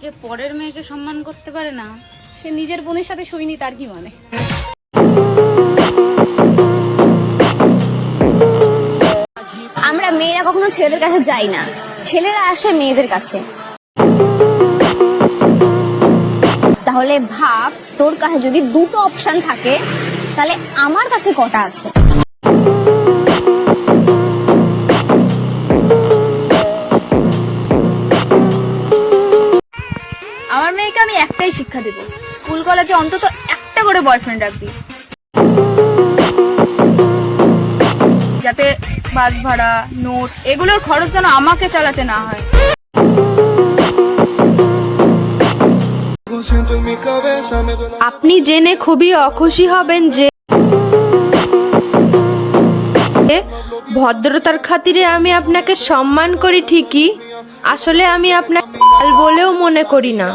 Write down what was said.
যে পরের মেয়েকে সম্মান করতে পারে না, সে নিজের বোনের সাথে শুইনি, তার কি মানে? আমরা মেয়েরা কখনো ছেলেদের কাছে যাই না, ছেলেরা আসে মেয়েদের কাছে। তাহলে ভাব, তোর কাছে যদি দুটো অপশন থাকে তাহলে আমার কাছে কটা আছে? আমার মেয়েকে আমি একটাই শিক্ষা দেব, স্কুল কলেজে অন্তত একটা করে বয়ফ্রেন্ড রাখবি, যাতে বাস ভাড়া, নোট এগুলোর খরচ যেন আমাকে চালাতে না হয়। আপনি জেনে খুবই অখুশি হবেন যে ভদ্রতার খাতিরে আমি আপনাকে সম্মান করি ঠিকই, আসলে আমি আপনাকে বলেও মনে করি না।